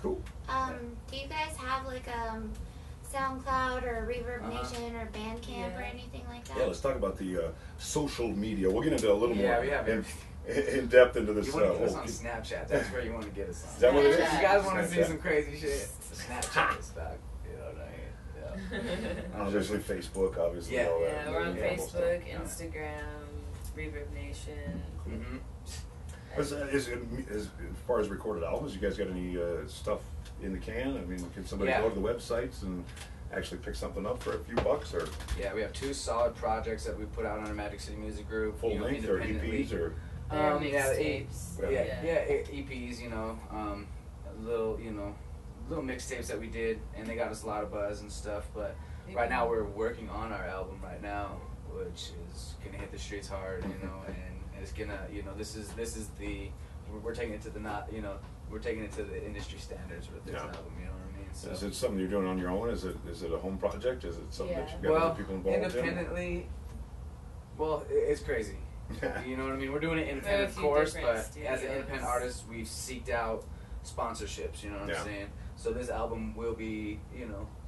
Cool. Do you guys have like SoundCloud or Reverb Nation or Bandcamp or anything like that? Yeah, let's talk about the social media. We'll get into a little more we have in depth into this. You want to get us on Snapchat. That's where you want to get us on. Is that what it is? If you guys want to see some crazy shit, Snapchat is back. You know what I mean? Yeah. Obviously Facebook, obviously. Yeah, all that. Yeah, we're on Facebook, Instagram, Reverb Nation. Mm-hmm. As far as recorded albums, you guys got any stuff in the can? I mean, can somebody go to the websites and actually pick something up for a few bucks? Or yeah, we have 2 solid projects that we put out on our MagikCity MusicGroup. Full length or EPs or? EPs. You know, little mixtapes that we did, and they got us a lot of buzz and stuff. But right now we're working on our album right now, which is gonna hit the streets hard. You know, and it's gonna, this is the we're taking it to the we're taking it to the industry standards with this album. You know what I mean? So, is it something you're doing on your own? Is it a home project? Is it something that you've got other people involved independently? Well, it's crazy. You know what I mean? We're doing it independent, of course, but as an independent artist, we've seeked out sponsorships. You know what I'm saying? So this album will be,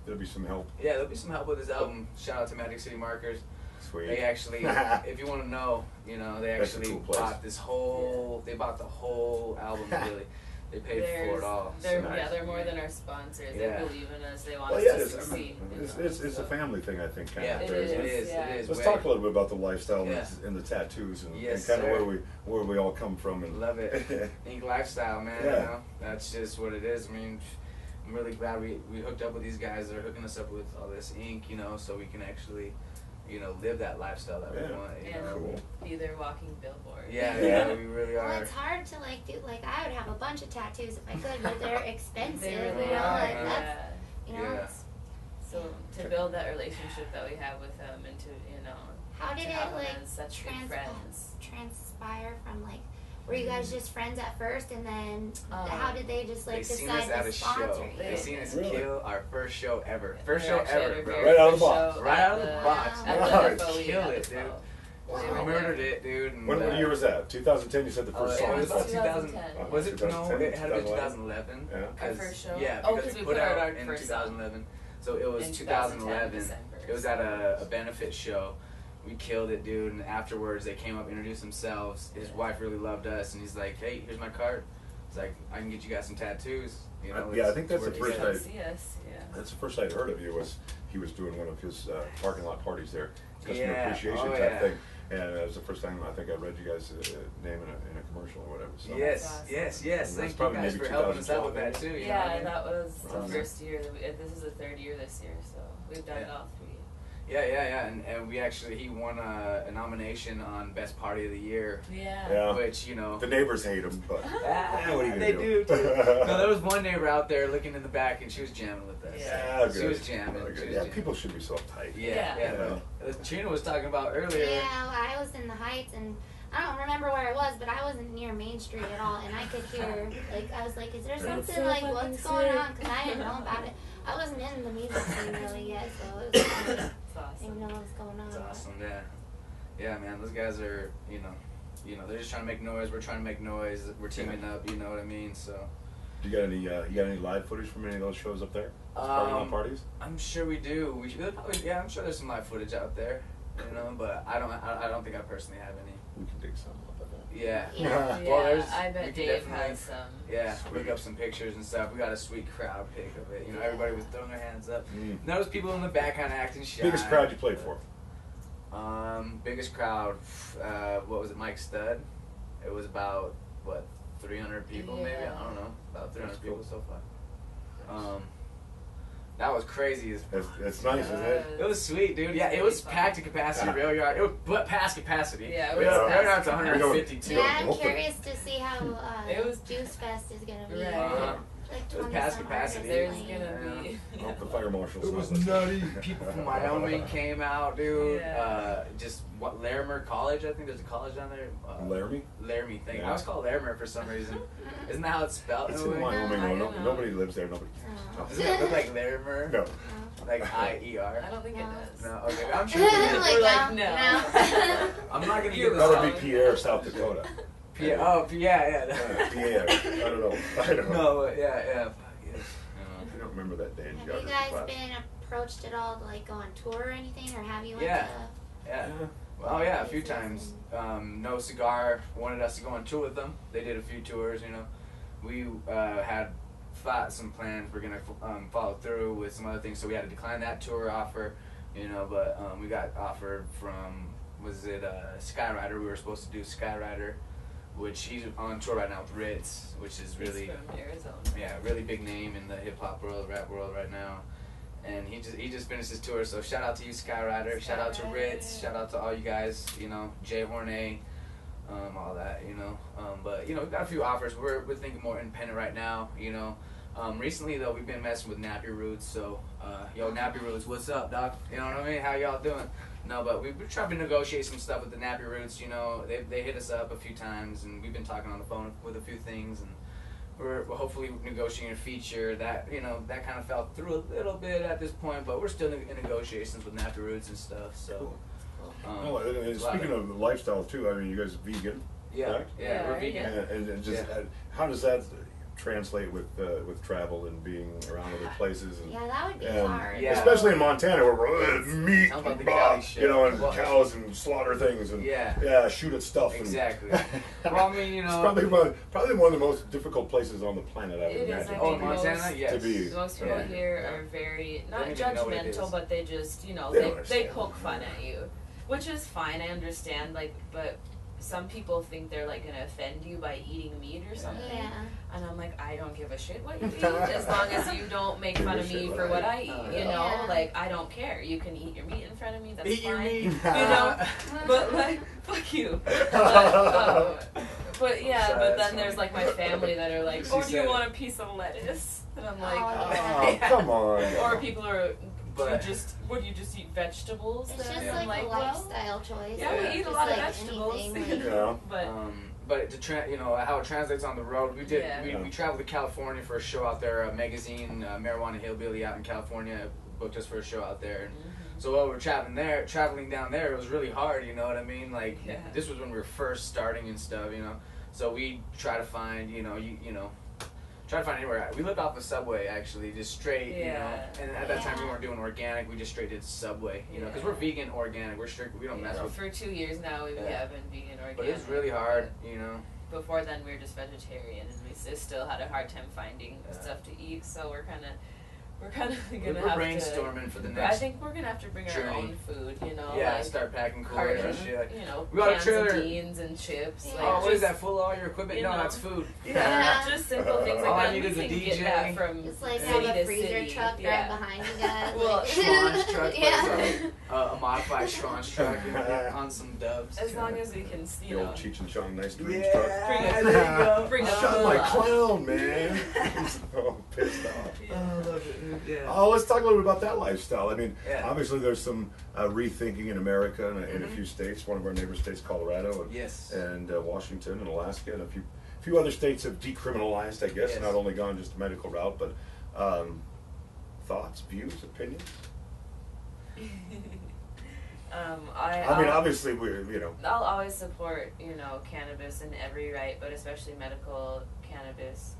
there'll be some help. Yeah, there'll be some help with this album. Shout out to MagikCity Markers. Sweet. They actually, if you want to know, they actually bought this whole. They bought the whole album. Really, they paid for it all. They're more than our sponsors. They believe in us. They want us to succeed. It's a family thing, I think. Kind of. It is. Let's talk a little bit about the lifestyle and the tattoos and kind of where we all come from. And love it. Ink lifestyle, man. Yeah. You know, that's just what it is. I mean, I'm really glad we hooked up with these guys. They're hooking us up with all this ink, so we can actually, live that lifestyle that we want. Cool. Be their walking billboard. Yeah, we really are. Well, it's hard to do. I would have a bunch of tattoos if I could, but they're expensive. They really are. So to build that relationship that we have with them, and to how did it such good friends transpire from were you guys just friends at first, and then how did they just decide to sponsor you? They seen us kill our first show ever. First show ever, bro. Right out of the box. Right out of the box. Wow. Killed it, dude. Wow. Murdered it, dude. And what year was that? 2010. You said the first song. It was 2010. Was it? No, it had to be 2011. Yeah. Our first show. Yeah, because we put out our in 2011. So it was 2011. It was at a benefit show. We killed it, dude, and afterwards they came up, introduced themselves. His wife really loved us, and he's like, "Hey, here's my card." He's like, "I can get you guys some tattoos." I think that's the first That's the first I'd heard of you. Was he was doing one of his parking lot parties there, customer appreciation type thing, and it was the first time I think I read you guys' name in a commercial or whatever. So. Yes. Thank you guys for helping us out with that too. That was the first year. This is the 3rd year this year, so we've done it all 3. Yeah, and we actually, he won a nomination on Best Party of the Year. Yeah. Which, the neighbors hate him, but what are you gonna they do? do. No, there was one neighbor out there looking in the back, and she was jamming with us. Yeah, she was jamming. People should be so uptight. Yeah. Trina was talking about earlier. Yeah, I was in the Heights, and I don't remember where I was, but I wasn't near Main Street at all, and I could hear, I was like, is there something, what's going on? Because I didn't know about it. I wasn't in the music scene really yet, so it was funny. Awesome. I didn't know what was going on. It's awesome, yeah, man. Those guys are, they're just trying to make noise. We're trying to make noise. We're teaming up. You know what I mean? So. You got any live footage from any of those shows up there? Parties? I'm sure we do. I'm sure there's some live footage out there. But I don't think I personally have any. We can dig some up. Yeah. Well, I bet Dave has some. Yeah, look up some pictures and stuff. We got a sweet crowd pic of it. Everybody was throwing their hands up. Notice people in the back kind of acting shy. Biggest crowd you played for? Biggest crowd. What was it? Mike Stud. It was about 300 people maybe. I don't know. About 300 people so far. That was crazy. It's nice, isn't it? It was sweet, dude. Yeah, it was packed to capacity. Rail yard. It was past capacity. Yeah, rail yard's 150 too. Yeah, I'm curious to see how Juice Fest is gonna be. It was past capacity. There's gonna be. The fire marshals. It was nutty. People from Wyoming came out, dude. Larimer College, I think there's a college down there. Laramie? Laramie thing. I was called Larimer for some reason. Isn't that how it's spelled? It's in Wyoming. Nobody lives there. Nobody. Doesn't it look like Larimer? No. Like I-E-R? I don't think it does. No, okay. I'm sure it We're no. I'm not gonna give this. That would be Pierre, South Dakota. Pierre. Pierre. I don't know. No, yeah. remember that day in Have geography you guys class. been approached at all to like go on tour or anything, or have you went Yeah. to? Yeah. Well, yeah, a few times. No Cigar wanted us to go on tour with them. They did a few tours, you know. We had thought some plans. We're gonna follow through with some other things, so we had to decline that tour offer, you know. But we got offered from, was it Skyrider? We were supposed to do Skyrider, which he's on tour right now with Ritz, which is really, He's from Arizona. yeah, really big name in the hip hop world, rap world right now. And he just finished his tour, so shout out to you, Skyrider. Shout out to Ritz. Shout out to all you guys, you know, Jay Hornay, all that, you know. But you know, we've got a few offers. We're thinking more independent right now, you know. Recently though, we've been messing with Nappy Roots. So, yo, Nappy Roots, what's up, doc? You know what I mean? How y'all doing? No, but we've been trying to negotiate some stuff with the Nappy Roots. You know, they hit us up a few times, and we've been talking on the phone with a few things, and we're hopefully negotiating a feature that, you know, that kind of fell through a little bit at this point, but we're still in negotiations with Nappy Roots and stuff. So, Oh, and speaking of lifestyle too, I mean, you guys are vegan, yeah, correct? yeah, we're vegan. And just how does that translate with travel and being around other places? And, Yeah, that would be and hard. Yeah. especially in Montana, where we're meat, Tell 'em about and the Cali you shit. know, and Well, cows and slaughter things and Yeah. shoot at stuff. Exactly. And Well, I mean, you it's know, probably one of the most difficult places on the planet, I would It is, imagine. I oh, think Montana, most- yes. To be. Most people Yeah. here are very, not They don't even know what it judgmental, is. but they just, you know, They don't they understand. poke fun at you. Which is fine, I understand, like, but some people think they're, like, gonna offend you by eating meat or something. Yeah. And I'm like, I don't give a shit what you eat, as long as you don't make fun of me for what I eat, you know? Yeah. Like, I don't care. You can eat your meat in front of me, that's eat your fine. meat. You know? But, like, fuck you. But yeah, Sorry, but that's then there's, funny. like, my family that are like, She oh, do said you it. want a piece of lettuce? And I'm like, Oh, Oh, come on. or people are, But- do you just eat vegetables? It's then? just Yeah. like I'm a well, lifestyle choice. yeah, we eat a Just lot of like vegetables. anything, like- Yeah. But But you know how it translates on the road. We did. Yeah. We traveled to California for a show out there. A magazine, Marijuana Hillbilly, out in California, booked us for a show out there. And so while we were traveling down there, it was really hard. You know what I mean? Like Yeah. this was when we were first starting and stuff. You know, so we try to find. You know. Try to find anywhere. We lived off the subway actually, just straight, you know. Yeah. And at that time we Yeah. weren't doing organic. We just straight did Subway, you know, because Yeah. we're vegan, organic. We're strict. We don't mess with. for 2 years now, we Yeah. have been vegan organic. But it's really hard, you know. Before then, we were just vegetarian, and we still had a hard time finding Yeah. stuff to eat. So we're kind of gonna We're have brainstorming for the to. next. I think we're gonna have to bring our journey. own food. You know, Yeah, like start packing coolers carton, and shit. Like, you know, we got a cans trailer. of beans and chips. Yeah. Like, oh, what is just- that? Full of all your equipment? you No, know. that's food. Yeah. Just simple things like All I that. need We is a can DJ. get that from Just like city have a to freezer city. truck Yeah. right behind you guys. Well, like- Schwan's truck, Yeah. a modified Schwan's truck on some dubs. As long as we can, The you know, old Cheech and Chong Nice Dreams Yeah, truck. there you go. Bring up Shot my the- clown, man. He's so pissed off. I love it, dude. Yeah. Oh, let's talk a little bit about that lifestyle. I mean, Yeah. obviously there's some rethinking in America and in a few states. One of our neighbor states, Colorado, and, Yes. and Washington and Alaska, and a few other states have decriminalized, I guess, Yes. not only gone just the medical route, but thoughts, views, opinions. I mean, obviously I'll always support, you know, cannabis in every right, but especially medical cannabis.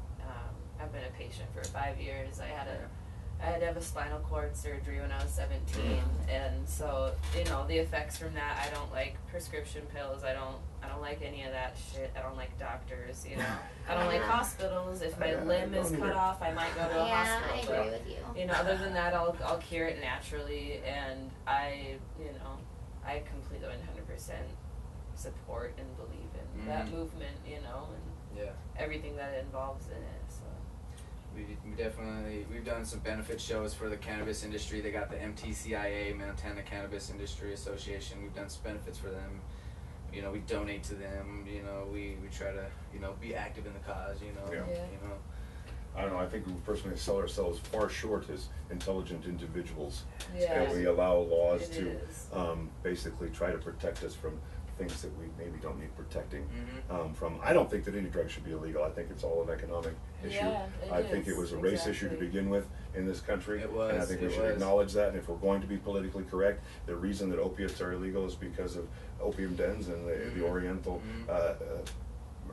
I've been a patient for 5 years. I had to have a spinal cord surgery when I was 17, and so, you know, the effects from that. I don't like prescription pills. I don't like any of that shit. I don't like doctors. You know, I don't like hospitals. If my limb is cut off, I might go to a Yeah, I hospital. agree with you. But, you know, other than that, I'll cure it naturally, and I completely 100% support and believe in that movement, you know, and Yeah. everything that it involves in it. So We've done some benefit shows for the cannabis industry. They got the MTCIA, Montana Cannabis Industry Association. We've done some benefits for them. You know, we donate to them. You know, we try to, you know, be active in the cause. You know, Yeah. you know. I don't know, I think we personally sell ourselves far short as intelligent individuals. yeah, And we allow laws It to is. basically try to protect us from things that we maybe don't need protecting Mm-hmm. from. I don't think that any drug should be illegal. I think it's all an economic issue. Yeah, it I think it is, was a race issue to exactly. begin with in this country. It was, And I think we it should was. acknowledge that. And if we're going to be politically correct, the reason that opiates are illegal is because of opium dens and the Oriental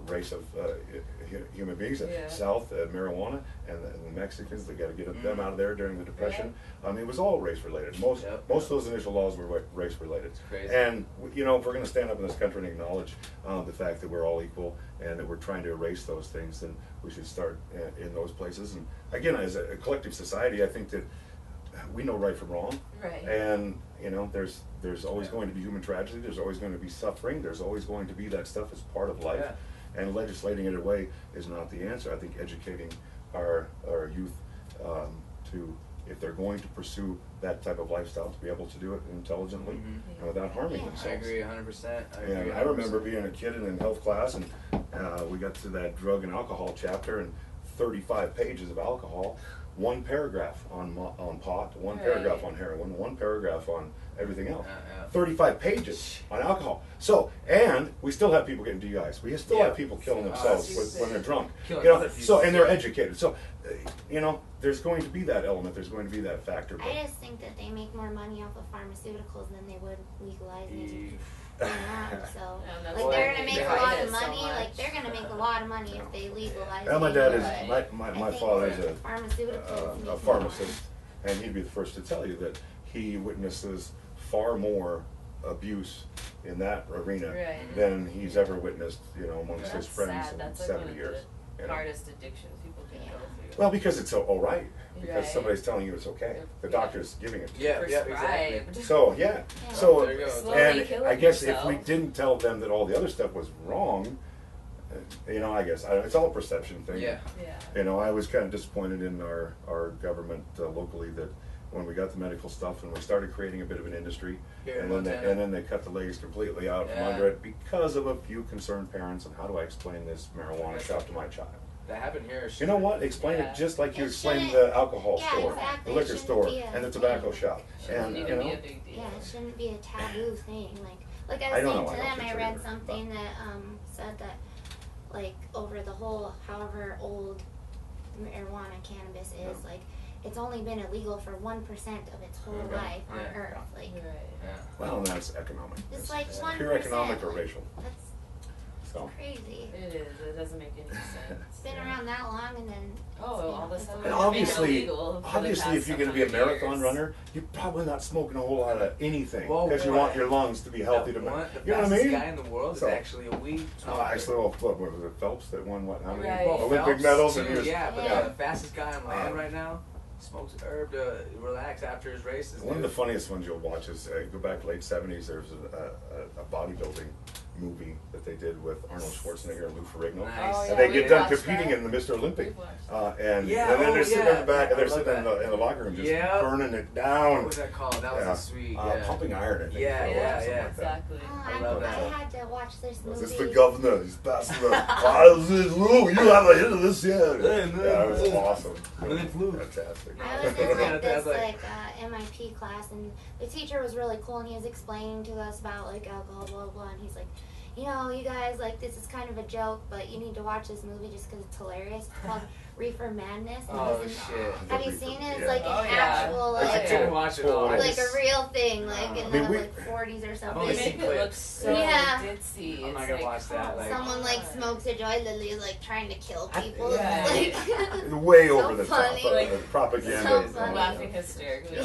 race of human beings. Yeah. South, marijuana, and the Mexicans, they got to get them out of there during the Depression. It was all race related. Most of those initial laws were race related. It's crazy. And you know, if we're going to stand up in this country and acknowledge the fact that we're all equal and that we're trying to erase those things, then we should start in those places. And again, as a collective society, I think that we know right from wrong. Right. And you know, there's always going to be human tragedy. There's always going to be suffering. There's always going to be that stuff as part of life. Yeah. And legislating it away is not the answer. I think educating our youth to, if they're going to pursue that type of lifestyle, to be able to do it intelligently and without harming themselves. I agree 100%. And I remember being a kid and in health class, and we got to that drug and alcohol chapter, and 35 pages of alcohol, one paragraph on pot, one paragraph on heroin, one paragraph on everything else. 35 pages on alcohol. So, and we still have people getting DUIs. We still have people killing themselves when they're drunk. You know, so, and they're educated. So, you know, there's going to be that element. There's going to be that factor. But I just think that they make more money off of pharmaceuticals than they would legalizing it. So, like, they're gonna make a lot of money. Like, they're gonna make a lot of money if they legalize. Well, my dad is my father's a pharmaceuticals pharmacist, and he'd be the first to tell you that he witnesses far more abuse in that arena than he's ever witnessed, you know, amongst his friends in 70 years. The hardest addictions people can go through. Well, because it's all right. Because somebody's telling you it's okay. The doctor's giving it to you. Yeah, exactly. So, So, there you go. and I guess if we didn't tell them that all the other stuff was wrong, you know, I guess it's all a perception thing. Yeah. You know, I was kind of disappointed in our government locally that when we got the medical stuff and we started creating a bit of an industry, and then they cut the legs completely out from under it because of a few concerned parents. And how do I explain this marijuana shop to my child? That happened here. You know what? Explain it just like you explained the alcohol store, the liquor store, and the tobacco shop. And you know, it shouldn't be a taboo thing. Like I was saying to them, I read something that said that, like, over the whole, however old marijuana cannabis is, like, it's only been illegal for 1% of its whole life on Earth. Like, well, that's economic. It's like 1%. Pure economic or racial. That's crazy. It is. It doesn't make any sense. It's been around that long, and then all of a sudden, and obviously, if you're going to be a marathon runner, you're probably not smoking a whole lot of anything because you want your lungs to be healthy. You know what I mean? The fastest guy in the world is actually a weed smoker. Actually, what was it, Phelps that won how many Olympic Phelps medals? Too, but the fastest guy on land right now smokes herb to relax after his races. One of the funniest ones you'll watch is go back late 70s. There was a bodybuilding movie that they did with Arnold Schwarzenegger and Lou Ferrigno. And they get done competing in the Mr. Olympic. And then they're sitting in the back, and they're sitting in the locker room just burning it down. What was that called? That was a sweet. Pumping Iron, I think. Exactly. I love that. I had to watch this movie. This is the governor. He's passing the. Lou, you have a hit of this yet? Yeah, it was awesome. Fantastic. I was in this MIP class, and the teacher was really cool, and he was explaining to us about like alcohol, blah blah, and he's like, you know, you guys, like, this is kind of a joke, but you need to watch this movie just because it's hilarious. It's called Reefer Madness. And shit! Have you seen it? It's like an actual, like, I couldn't watch it all. Like a real thing, like in the 40s or something. They make it look so ditzy. I'm not gonna watch that. Like, someone like smokes a joint, literally is like trying to kill people. Like, way over the top, propaganda. So funny. Laughing hysterically.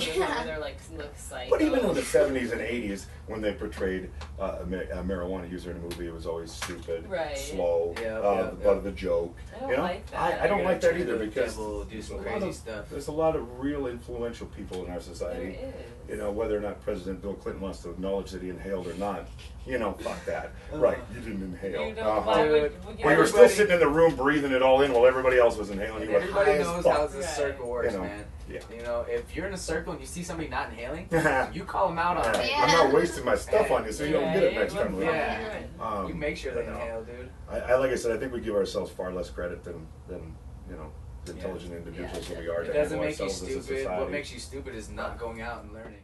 They're like look psycho. But even in the 70s and 80s, when they portrayed a marijuana user in a movie, it was always stupid, slow, the butt of the joke. I don't like that. I don't like that either because do some crazy stuff. There's a lot of real influential people in our society. There is. You know, whether or not President Bill Clinton wants to acknowledge that he inhaled or not, you know, fuck that. Right, you didn't inhale. You were still sitting in the room breathing it all in while everybody else was inhaling. Everybody knows how this circle works, you know, man. You know, if you're in a circle and you see somebody not inhaling, you call them out on it. I'm not wasting my stuff on you, so you don't get it next time. You make sure they inhale, dude. Like I said, I think we give ourselves far less credit than you know, intelligent individuals that we are. It doesn't make you stupid. What makes you stupid is not going out and learning.